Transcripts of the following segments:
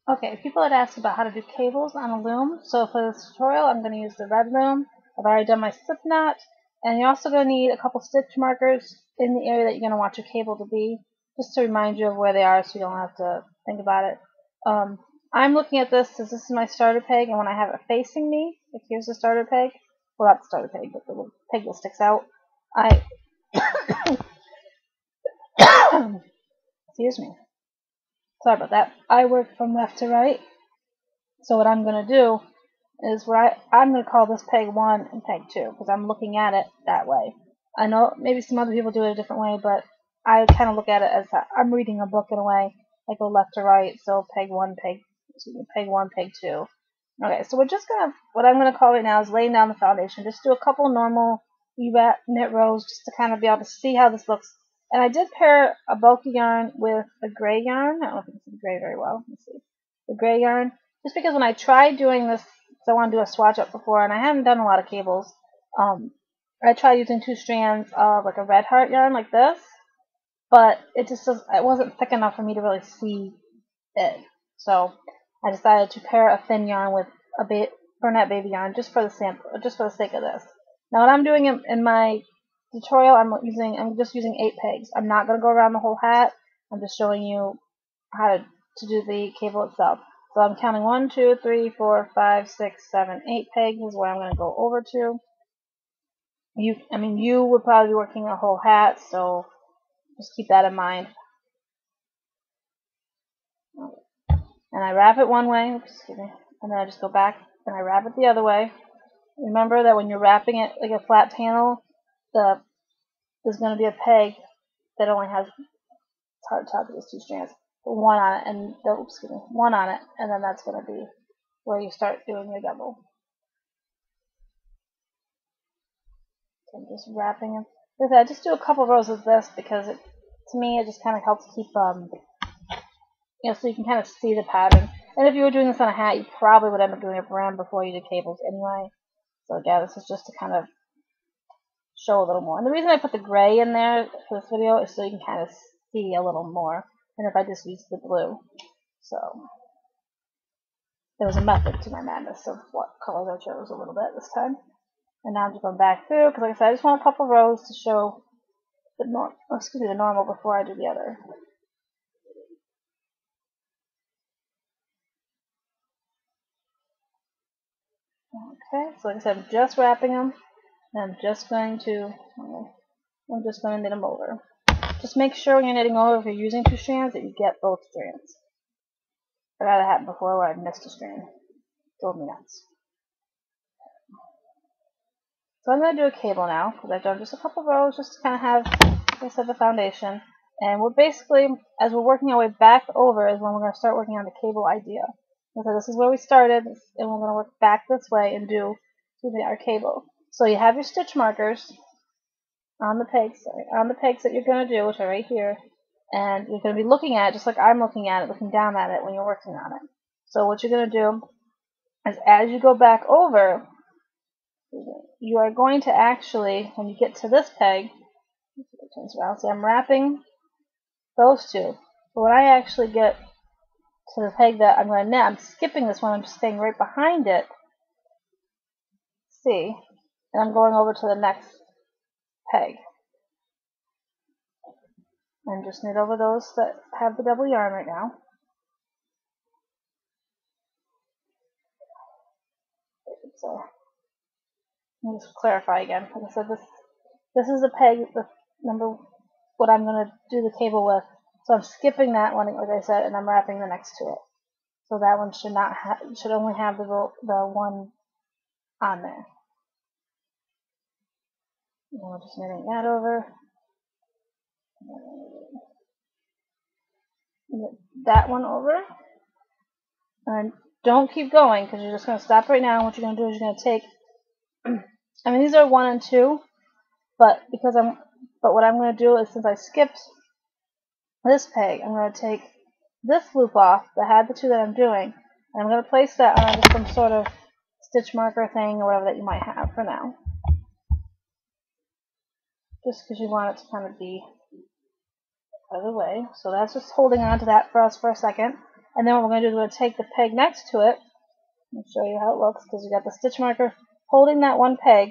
Okay, people had asked about how to do cables on a loom, so for this tutorial I'm going to use the red loom. I've already done my slip knot, and you're also going to need a couple stitch markers in the area that you're going to want your cable to be, just to remind you of where they are so you don't have to think about it. I'm looking at this as this is my starter peg, and when I have it facing me, like here's the starter peg, well not the starter peg, but the little peg that sticks out, I, excuse me, sorry about that, I work from left to right. So what I'm going to do is I'm going to call this peg 1 and peg 2 because I'm looking at it that way. I know maybe some other people do it a different way, but I kind of look at it as I'm reading a book in a way. I go left to right, so peg 1, peg 1, peg 2. Okay, so what I'm going to call right now is laying down the foundation. Just do a couple normal E-wrap knit rows just to kind of be able to see how this looks. And I did pair a bulky yarn with a gray yarn. I don't know if you can see the gray very well. Let's see. The gray yarn. Just because when I tried doing this, so I want to do a swatch up before, and I haven't done a lot of cables, I tried using 2 strands of like a red heart yarn like this, but it wasn't thick enough for me to really see it. So I decided to pair a thin yarn with a Burnett baby yarn just for the sake of this. Now what I'm doing in my tutorial, I'm just using 8 pegs. I'm not going to go around the whole hat. I'm just showing you how to do the cable itself. So I'm counting 1, 2, 3, 4, 5, 6, 7, 8 pegs is where I'm going to go over to. You would probably be working a whole hat, so just keep that in mind. And I wrap it one way, excuse me, and then I just go back and I wrap it the other way. Remember that when you're wrapping it like a flat panel, there's going to be a peg that only has, it's hard to tell because 2 strands, but one on it, and one on it, and then that's going to be where you start doing your double. So I'm just wrapping them. I just do a couple rows of this because to me it just kind of helps keep so you can kind of see the pattern. And if you were doing this on a hat, you probably would end up doing a brim before you did cables anyway. So yeah, this is just to kind of show a little more. And the reason I put the gray in there for this video is so you can kind of see a little more than if I just used the blue. So there was a method to my madness of what colors I chose a little bit this time. And now I'm just going back through because, like I said, I just want a couple rows to show the normal before I do the other. Okay, so like I said, I'm just wrapping them, and I'm just going to knit them over. Just make sure when you're knitting over, if you're using 2 strands, that you get both strands. I've had it happen before where I missed a strand. Drove me nuts. So I'm going to do a cable now, because I've done just a couple rows just to kind of have, like I said, the foundation. And we're basically, as we're working our way back over, is when we're going to start working on the cable idea. So this is where we started, and we're going to work back this way and do our cable. So you have your stitch markers on the pegs that you're going to do, which are right here. And you're going to be looking at it just like I'm looking at it, looking down at it when you're working on it. So what you're going to do is as you go back over, you are going to actually, when you get to this peg, see I'm wrapping those 2. But when I actually get to the peg that I'm going to knit, I'm skipping this one, I'm just staying right behind it. See? And I'm going over to the next peg. And just knit over those that have the double yarn right now. So let me just clarify again. Like I said, this is the peg, what I'm going to do the cable with. So I'm skipping that one, like I said, and I'm wrapping the next to it. So that one should only have the one on there. And we're just knitting that over. Knit that one over. And don't keep going because you're just going to stop right now. And what you're going to do is you're going to take, these are 1 and 2, but what I'm going to do is, since I skipped this peg, I'm going to take this loop off that had the 2 that I'm doing, and I'm going to place that on some sort of stitch marker thing or whatever that you might have for now. Just because you want it to kind of be out of the way. So that's just holding on to that for us for a second. And then what we're going to do is we're going to take the peg next to it. Let me show you how it looks, because we got the stitch marker holding that one peg.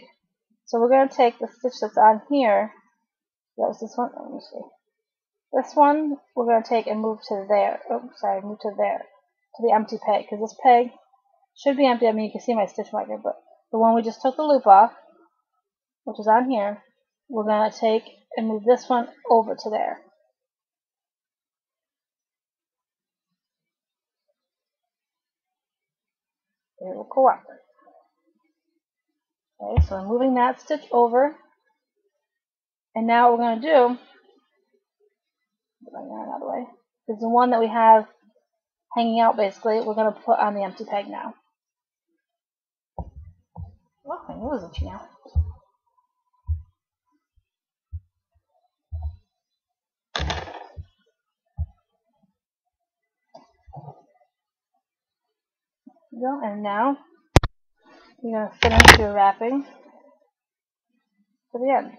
So we're going to take the stitch that's on here. That was this one. Let me see. This one we're going to take and move to there. Oh, sorry, move to there, to the empty peg, because this peg should be empty. I mean, you can see my stitch marker, but the one we just took the loop off, which is on here, we're going to take and move this one over to there. It will cooperate. Okay, so I'm moving that stitch over, and now what we're going to do, get my yarn out of the way, is the one that we have hanging out basically, we're going to put on the empty peg now. Oh, my nose is itchy now. There you go, and now you're going to finish your wrapping to the end.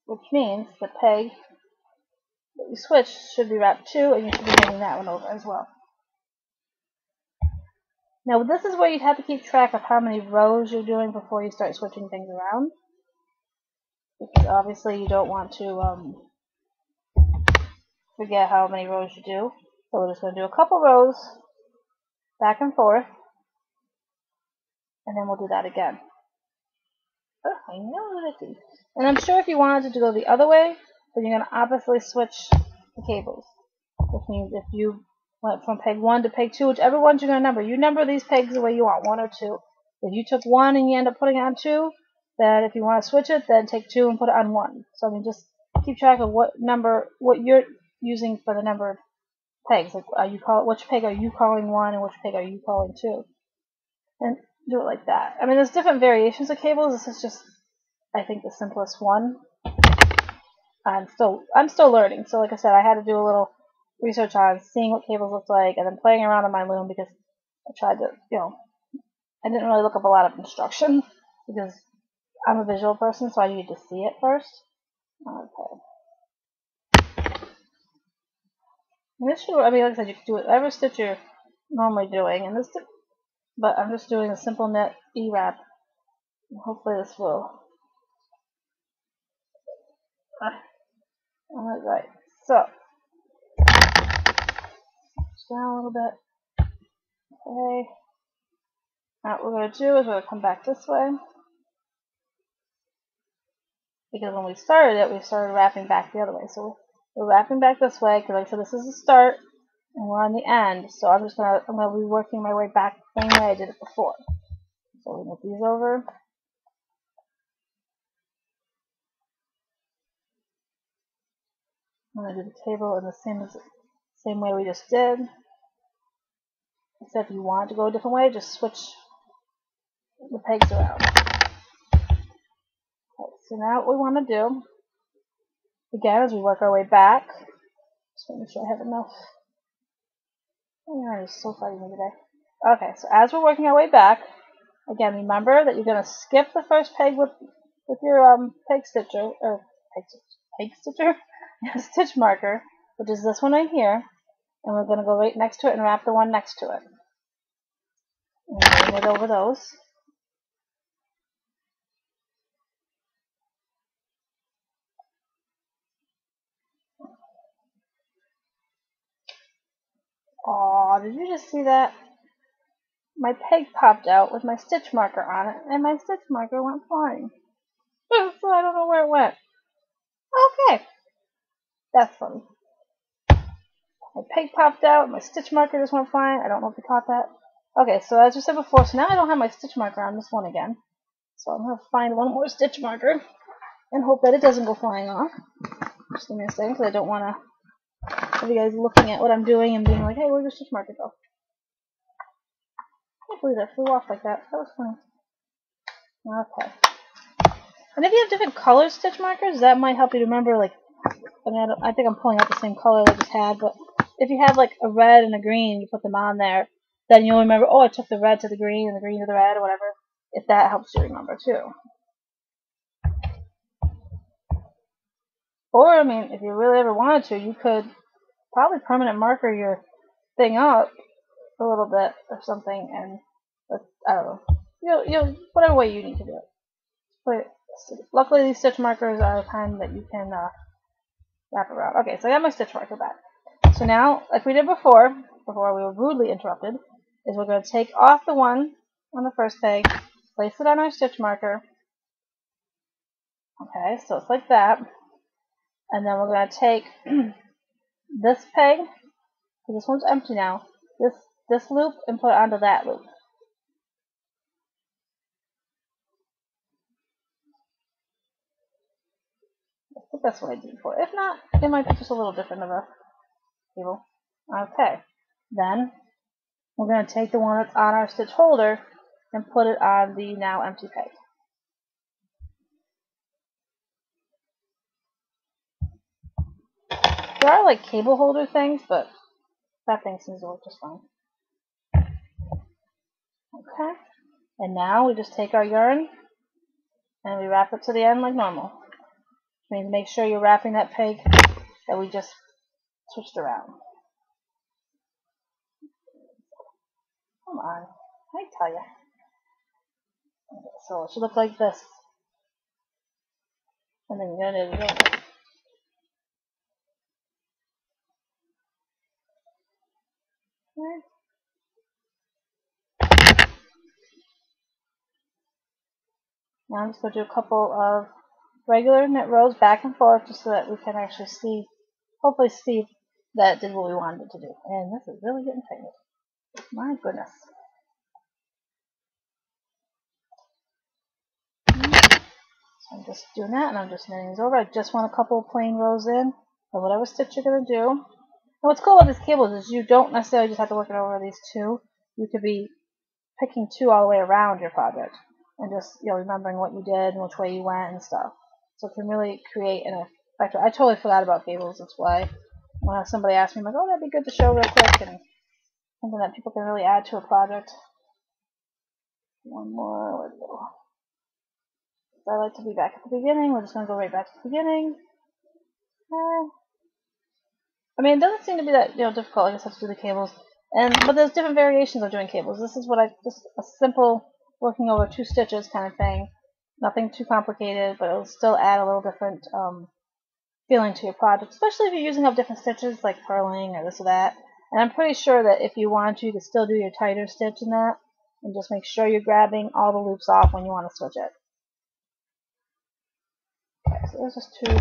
Which means the peg that you switch should be wrapped too, and you should be hanging that one over as well. Now this is where you'd have to keep track of how many rows you're doing before you start switching things around. Because obviously you don't want to forget how many rows you do. So we're just going to do a couple rows back and forth, and then we'll do that again. Oh, I know what I do. And I'm sure if you wanted to go the other way, then you're going to obviously switch the cables. Which means if you went from peg 1 to peg 2, whichever ones you're going to number, you number these pegs the way you want, 1 or 2. If you took 1 and you end up putting it on 2, then if you want to switch it, then take 2 and put it on 1. So I mean, just keep track of what you're using for the numbered pegs. Like, which peg are you calling 1 and which peg are you calling 2? And do it like that. I mean, there's different variations of cables. This is just, I think, the simplest one. I'm still learning. So like I said, I had to do a little research on seeing what cables looked like, and then playing around on my loom, because I tried to, I didn't really look up a lot of instructions because I'm a visual person, so I needed to see it first. Okay. And this should, I mean, like I said, you can do whatever stitch you're normally doing, and this, but I'm just doing a simple knit E-wrap. Hopefully this will. Alright, so down a little bit. Okay. Now what we're going to do is we're going to come back this way. Because when we started it, we started wrapping back the other way. So we're wrapping back this way, because like I said, this is the start, and we're on the end. So I'm going to be working my way back the same way I did it before. So we move these over. I'm going to do the table in the same way we just did. Except if you want to go a different way, just switch the pegs around. Okay, so now what we want to do, again, as we work our way back, just making sure I have enough. Oh, yeah, it's so far today. Okay, so as we're working our way back, again, remember that you're going to skip the first peg with your peg stitcher, or peg stitcher, stitch marker, which is this one right here, and we're going to go right next to it and wrap the one next to it. And knit over those. Aw, did you just see that? My peg popped out with my stitch marker on it, and my stitch marker went flying. So I don't know where it went. Okay. That's funny. My peg popped out, my stitch marker just went flying. I don't know if you caught that. Okay, so as we said before, so now I don't have my stitch marker on this one again. So I'm going to find one more stitch marker and hope that it doesn't go flying off. Just give me a second, because I don't want to have you guys looking at what I'm doing and being like, hey, where'd your stitch marker go? I can't believe that flew off like that. That was funny. Okay. And if you have different color stitch markers, that might help you to remember, like, I think I'm pulling out the same color I just had, but if you have like a red and a green, you put them on there, then you'll remember, oh, I took the red to the green and the green to the red, or whatever, if that helps you remember too. Or, I mean, if you really ever wanted to, you could probably permanent marker your thing up a little bit or something, and I don't know. You'll whatever way you need to do it. But luckily, these stitch markers are the kind that you can wrap around. Okay, so I got my stitch marker back. So now, like we did before we were rudely interrupted, is we're going to take off the one on the first peg, place it on our stitch marker. Okay, so it's like that. And then we're going to take this peg, because this one's empty now, this loop, and put it onto that loop. I think that's what I did before. If not, it might be just a little different of a cable. Okay, then we're going to take the one that's on our stitch holder and put it on the now empty peg. There are like cable holder things, but that thing seems to work just fine. Okay, and now we just take our yarn and we wrap it to the end like normal. You need to make sure you're wrapping that peg that we just switched around. Come on, I tell you. Okay, so it should look like this. And then you're going to do it again. Okay. Now I'm just going to do a couple of regular knit rows back and forth just so that we can actually see, hopefully see that it did what we wanted it to do. And this is really getting tangled. My goodness. So I'm just doing that, and I'm just knitting these over. I just want a couple of plain rows in of whatever stitch you're going to do. And what's cool about these cables is you don't necessarily just have to work it over these two. You could be picking two all the way around your project and just, you know, remembering what you did and which way you went and stuff. So it can really create an effect. I totally forgot about cables. That's why when somebody asked me, I'm like, oh, that'd be good to show real quick, and something that people can really add to a project. One more. Where'd it go? I like to be back at the beginning. We're just going to go right back to the beginning. I mean, it doesn't seem to be that difficult. I guess I have to do the cables, but there's different variations of doing cables. This is what just a simple working over 2 stitches kind of thing. Nothing too complicated, but it'll still add a little different feeling to your project, especially if you're using up different stitches like purling or this or that. And I'm pretty sure that if you want to, you can still do your tighter stitch in that, and just make sure you're grabbing all the loops off when you want to switch it. Okay, so there's just 2.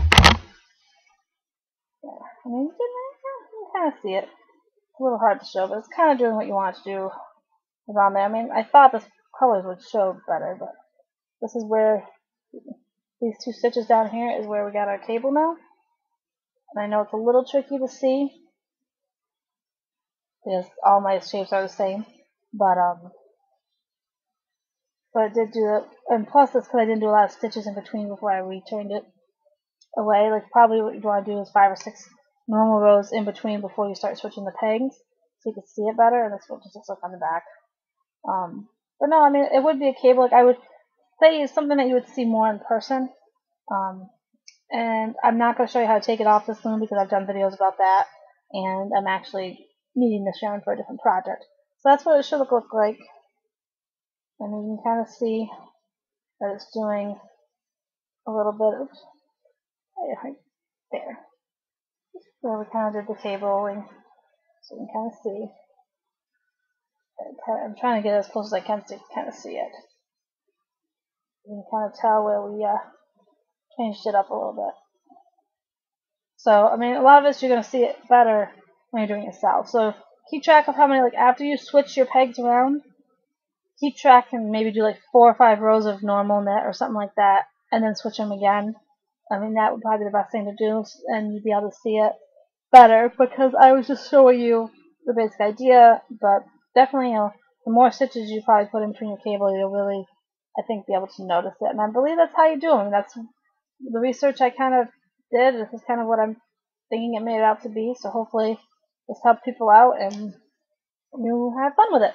Yeah, I mean, you can kind of see it. It's a little hard to show, but it's kind of doing what you want it to do around there. I mean, I thought the colors would show better, but this is where these 2 stitches down here is where we got our cable now. And I know it's a little tricky to see because all my shapes are the same, but it did do it. And plus, it's because I didn't do a lot of stitches in between before I returned it away. Like, probably what you want to do is 5 or 6 normal rows in between before you start switching the pegs, so you can see it better. And this will just looks like on the back. But no, I mean, it would be a cable. Like, I would say it's something that you would see more in person. And I'm not going to show you how to take it off this loom because I've done videos about that, and I'm actually needing this yarn for a different project. So that's what it should look like. And you can kind of see that it's doing a little bit of right there. Where we kind of did the cabling, so you can kind of see. I'm trying to get as close as I can to kind of see it. You can kind of tell where we changed it up a little bit. So, I mean, a lot of this you're going to see it better when you're doing it yourself. So, keep track of how many, like, after you switch your pegs around, keep track and maybe do like 4 or 5 rows of normal knit or something like that, and then switch them again. I mean, that would probably be the best thing to do, and you'd be able to see it better, because I was just showing you the basic idea, but definitely, the more stitches you probably put in between your cable, you'll really, I think, be able to notice it. And I believe that's how you do them. That's the research I kind of did. This is kind of what I'm thinking it made it out to be, so hopefully this helped people out, and you have fun with it.